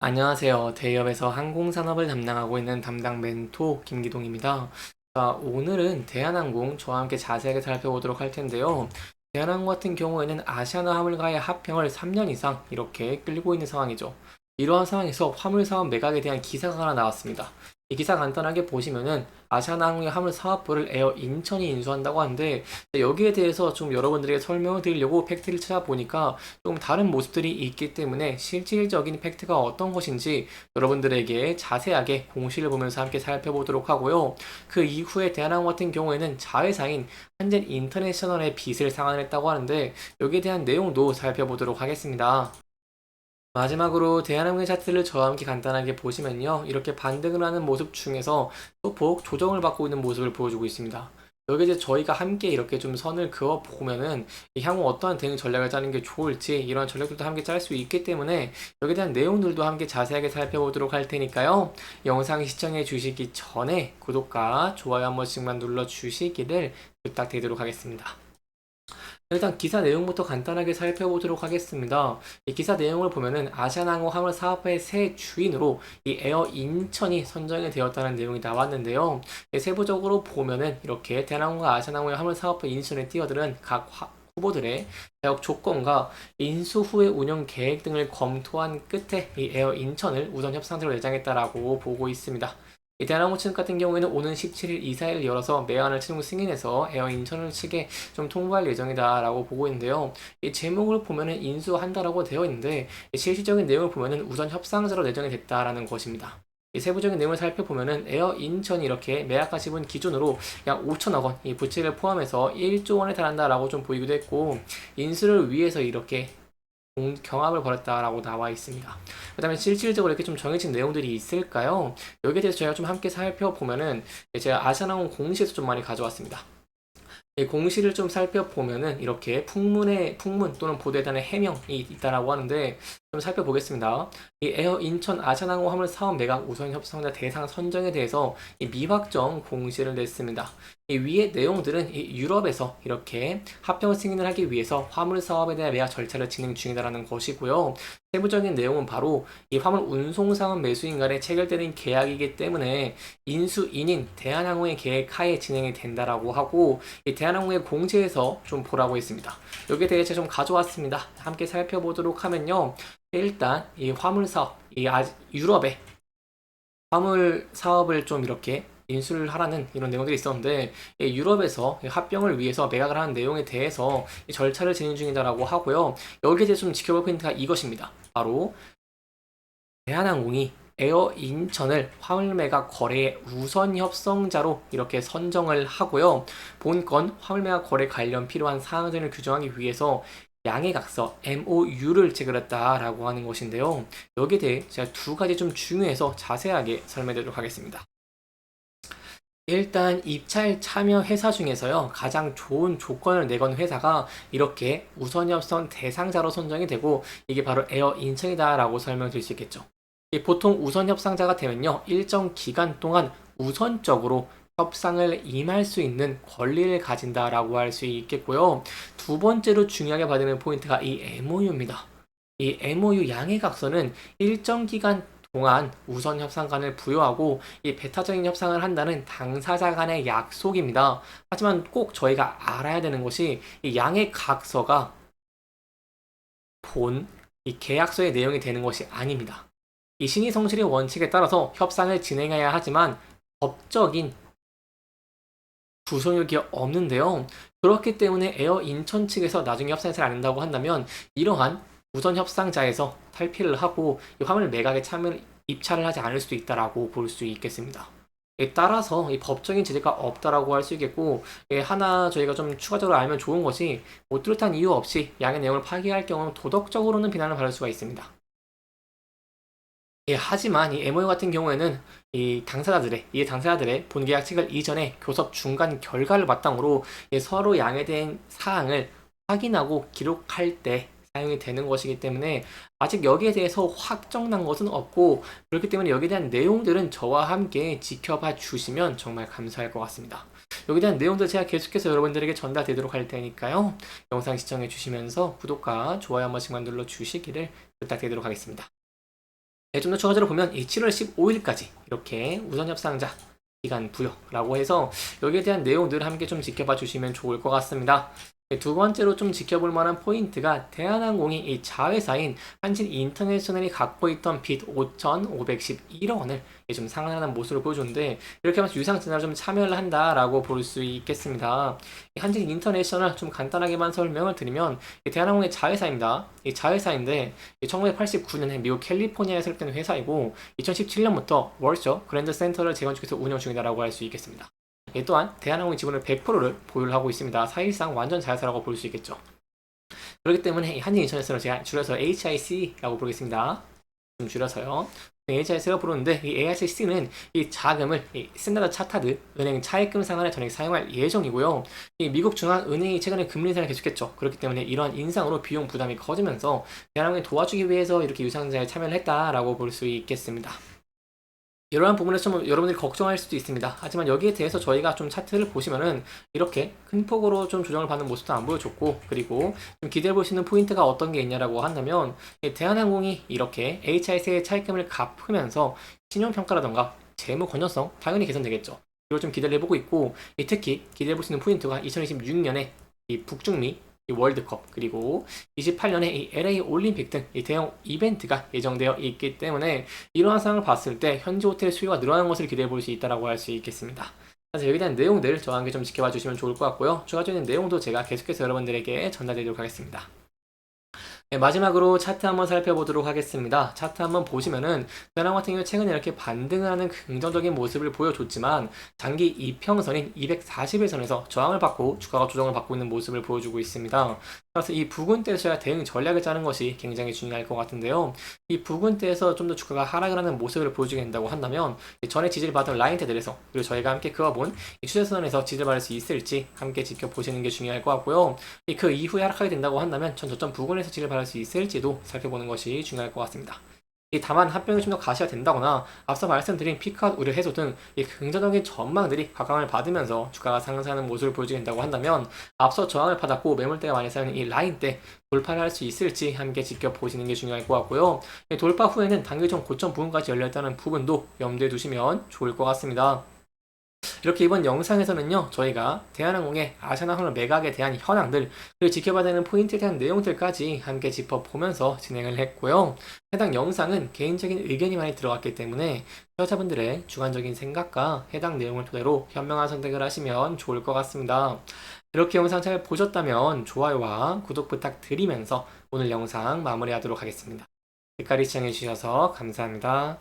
안녕하세요. 대기업에서 항공산업을 담당하고 있는 담당 멘토 김기동입니다. 자, 오늘은 대한항공 저와 함께 자세하게 살펴보도록 할 텐데요. 대한항공 같은 경우에는 아시아나 화물과의 합병을 3년 이상 이렇게 끌고 있는 상황이죠. 이러한 상황에서 화물 사업 매각에 대한 기사가 하나 나왔습니다. 이 기사 간단하게 보시면은 아시아나항공의 화물 사업부를 에어 인천이 인수한다고 하는데, 여기에 대해서 좀 여러분들에게 설명을 드리려고 팩트를 찾아보니까 좀 다른 모습들이 있기 때문에 실질적인 팩트가 어떤 것인지 여러분들에게 자세하게 공시를 보면서 함께 살펴보도록 하고요. 그 이후에 대한항공 같은 경우에는 자회사인 한젠 인터내셔널의 빚을 상환했다고 하는데, 여기에 대한 내용도 살펴보도록 하겠습니다. 마지막으로 대한항공의 차트를 저와 함께 간단하게 보시면요. 이렇게 반등을 하는 모습 중에서 소폭 조정을 받고 있는 모습을 보여주고 있습니다. 여기 이제 저희가 함께 이렇게 좀 선을 그어 보면은 향후 어떠한 대응 전략을 짜는 게 좋을지 이런 전략들도 함께 짤 수 있기 때문에 여기에 대한 내용들도 함께 자세하게 살펴보도록 할 테니까요. 영상 시청해 주시기 전에 구독과 좋아요 한 번씩만 눌러 주시기를 부탁드리도록 하겠습니다. 일단 기사 내용부터 간단하게 살펴보도록 하겠습니다. 이 기사 내용을 보면은 아시아나항공 화물 사업부의 새 주인으로 이 에어 인천이 선정이 되었다는 내용이 나왔는데요. 세부적으로 보면은 이렇게 대한항공과 아시아나항공의 화물 사업부 인수에 뛰어드는 각 후보들의 자격 조건과 인수 후의 운영 계획 등을 검토한 끝에 이 에어 인천을 우선 협상으로 내장했다라고 보고 있습니다. 이 대한항공 측 같은 경우에는 오는 17일 이사회를 열어서 매안을 최종 승인해서 에어 인천을 측에 좀 통보할 예정이다라고 보고 있는데요. 이 제목을 보면은 인수한다라고 되어 있는데 실질적인 내용을 보면은 우선 협상자로 내정이 됐다라는 것입니다. 이 세부적인 내용을 살펴보면은 에어 인천이 이렇게 매각가 지분 기준으로 약 5천억 원, 이 부채를 포함해서 1조 원에 달한다라고 좀 보이기도 했고, 인수를 위해서 이렇게 경합을 벌였다라고 나와 있습니다. 그다음에 실질적으로 이렇게 좀 정해진 내용들이 있을까요? 여기에 대해서 저희가 좀 함께 살펴보면은 제가 아시아나항공 공시에서 좀 많이 가져왔습니다. 이 공시를 좀 살펴보면은 이렇게 풍문 또는 보도에단의 해명이 있다라고 하는데, 좀 살펴보겠습니다. 이 에어 인천 아시아나항공 화물 사업 매각 우선 협상자 대상 선정에 대해서 이 미확정 공시를 냈습니다. 이 위의 내용들은 이 유럽에서 이렇게 합병 승인을 하기 위해서 화물 사업에 대한 매각 절차를 진행 중이다라는 것이고요. 세부적인 내용은 바로 이 화물 운송 사업 매수인 간에 체결되는 계약이기 때문에 인수인인 대한항공의 계획 하에 진행이 된다라고 하고, 이 대한항공의 공지에서 좀 보라고 했습니다. 여기에 대해 제가 좀 가져왔습니다. 함께 살펴보도록 하면요. 일단 이 화물 사업, 유럽의 화물 사업을 좀 이렇게 인수를 하라는 이런 내용들이 있었는데, 유럽에서 합병을 위해서 매각을 하는 내용에 대해서 절차를 진행 중이다라고 하고요. 여기에 대해서 좀 지켜볼 포인트가 이것입니다. 바로 대한항공이 에어 인천을 화물 매각 거래의 우선 협상자로 이렇게 선정을 하고요. 본건 화물 매각 거래 관련 필요한 사항 등을 규정하기 위해서 양해각서 MOU를 체결했다라고 하는 것인데요. 여기에 대해 제가 두 가지 좀 중요해서 자세하게 설명드리도록 하겠습니다. 일단 입찰 참여 회사 중에서요, 가장 좋은 조건을 내건 회사가 이렇게 우선 협상 대상자로 선정이 되고, 이게 바로 에어 인천이다라고 설명드릴 수 있겠죠. 보통 우선 협상자가 되면요, 일정 기간 동안 우선적으로 협상을 임할 수 있는 권리를 가진다라고 할 수 있겠고요. 두 번째로 중요하게 받는 포인트가 이 MOU입니다. 이 MOU 양해각서는 일정 기간 동안 우선 협상관을 부여하고 이 배타적인 협상을 한다는 당사자 간의 약속입니다. 하지만 꼭 저희가 알아야 되는 것이 이 양해각서가 본 이 계약서의 내용이 되는 것이 아닙니다. 이 신의성실의 원칙에 따라서 협상을 진행해야 하지만 법적인 구속력이 없는데요. 그렇기 때문에 에어 인천 측에서 나중에 협상을 잘 안 한다고 한다면 이러한 우선 협상자에서 탈피를 하고 이 화물 매각에 참여를 입찰을 하지 않을 수도 있다라고 볼 수 있겠습니다. 따라서 이 법적인 제재가 없다라고 할 수 있겠고, 하나 저희가 좀 추가적으로 알면 좋은 것이 못 뚜렷한 이유 없이 양의 내용을 파기할 경우는 도덕적으로는 비난을 받을 수가 있습니다. 하지만 이 MOU 같은 경우에는 이 당사자들의 본계약 체결 이전에 교섭 중간 결과를 바탕으로 서로 양해된 사항을 확인하고 기록할 때 사용이 되는 것이기 때문에 아직 여기에 대해서 확정난 것은 없고, 그렇기 때문에 여기에 대한 내용들은 저와 함께 지켜봐 주시면 정말 감사할 것 같습니다. 여기에 대한 내용들 제가 계속해서 여러분들에게 전달되도록 할 테니까요. 영상 시청해 주시면서 구독과 좋아요 한 번씩만 눌러 주시기를 부탁드리도록 하겠습니다. 좀 더 추가적으로 보면 이 7월 15일까지 이렇게 우선 협상자 기간 부여라고 해서 여기에 대한 내용들 함께 좀 지켜봐 주시면 좋을 것 같습니다. 두 번째로 좀 지켜볼 만한 포인트가 대한항공이 이 자회사인 한진인터내셔널이 갖고 있던 빚 5,511억 원을 좀 상환하는 모습을 보여줬는데, 이렇게 하면서 유상증자를 좀 참여를 한다라고 볼 수 있겠습니다. 한진인터내셔널 좀 간단하게만 설명을 드리면 대한항공의 자회사입니다. 이 자회사인데 1989년에 미국 캘리포니아에 설립된 회사이고 2017년부터 월셔 그랜드 센터를 재건축해서 운영 중이다라고 할 수 있겠습니다. 또한 대한항공이 지분을 100%를 보유를 하고 있습니다. 사실상 완전 자회사라고 볼 수 있겠죠. 그렇기 때문에 한진인터내셔널을 제가 줄여서 HIC라고 부르겠습니다. 좀 줄여서요. HIC가 부르는데 이 HIC는 이 자금을 이 스탠다드 차타드 은행 차입금 상환에 전액 사용할 예정이고요. 이 미국 중앙은행이 최근에 금리 인상을 계속했죠. 그렇기 때문에 이러한 인상으로 비용 부담이 커지면서 대한항공이 도와주기 위해서 이렇게 유상자에 참여를 했다라고 볼 수 있겠습니다. 이러한 부분에서 좀 여러분들이 걱정할 수도 있습니다. 하지만 여기에 대해서 저희가 좀 차트를 보시면은 이렇게 큰 폭으로 좀 조정을 받는 모습도 안 보여줬고, 그리고 좀 기대해 볼 수 있는 포인트가 어떤 게 있냐라고 한다면 대한항공이 이렇게 HIC의 차입금을 갚으면서 신용평가라던가 재무 건전성 당연히 개선되겠죠. 이걸 좀 기대를 해보고 있고, 특히 기대해 볼 수 있는 포인트가 2026년에 이 북중미 이 월드컵, 그리고 28년에 이 LA 올림픽 등 이 대형 이벤트가 예정되어 있기 때문에 이러한 상황을 봤을 때 현지 호텔 수요가 늘어나는 것을 기대해 볼 수 있다고 할 수 있겠습니다. 그래서 여기에 대한 내용들 저와 함께 좀 지켜봐 주시면 좋을 것 같고요. 추가적인 내용도 제가 계속해서 여러분들에게 전달드리도록 하겠습니다. 마지막으로 차트 한번 살펴보도록 하겠습니다. 차트 한번 보시면은 대한항공 같은 경우 최근에 이렇게 반등을 하는 긍정적인 모습을 보여줬지만 장기 이평선인 240일선에서 저항을 받고 주가가 조정을 받고 있는 모습을 보여주고 있습니다. 그래서 이 부근대에서야 대응 전략을 짜는 것이 굉장히 중요할 것 같은데요. 이 부근대에서 좀 더 주가가 하락을 하는 모습을 보여주게 된다고 한다면 전에 지지를 받은 라인대들에서, 그리고 저희가 함께 그어본 추세선에서 지지를 받을 수 있을지 함께 지켜보시는 게 중요할 것 같고요. 그 이후에 하락하게 된다고 한다면 전 저점 부근에서 지지를 받을 수 있을지도 살펴보는 것이 중요할 것 같습니다. 다만 합병이 좀 더 가시가 된다거나 앞서 말씀드린 피크아웃 우려 해소 등 긍정적인 전망들이 각광을 받으면서 주가가 상승하는 모습을 보여주게 된다고 한다면 앞서 저항을 받았고 매물대가 많이 쌓이는 이 라인대 돌파를 할 수 있을지 함께 지켜보시는 게 중요할 것 같고요. 돌파 후에는 단기적 고점 부분까지 열려있다는 부분도 염두에 두시면 좋을 것 같습니다. 이렇게 이번 영상에서는요, 저희가 대한항공의 아시아나항공 매각에 대한 현황들, 그리고 지켜봐야 되는 포인트에 대한 내용들까지 함께 짚어보면서 진행을 했고요. 해당 영상은 개인적인 의견이 많이 들어갔기 때문에 투자자분들의 주관적인 생각과 해당 내용을 토대로 현명한 선택을 하시면 좋을 것 같습니다. 이렇게 영상 잘 보셨다면 좋아요와 구독 부탁드리면서 오늘 영상 마무리하도록 하겠습니다. 끝까지 시청해주셔서 감사합니다.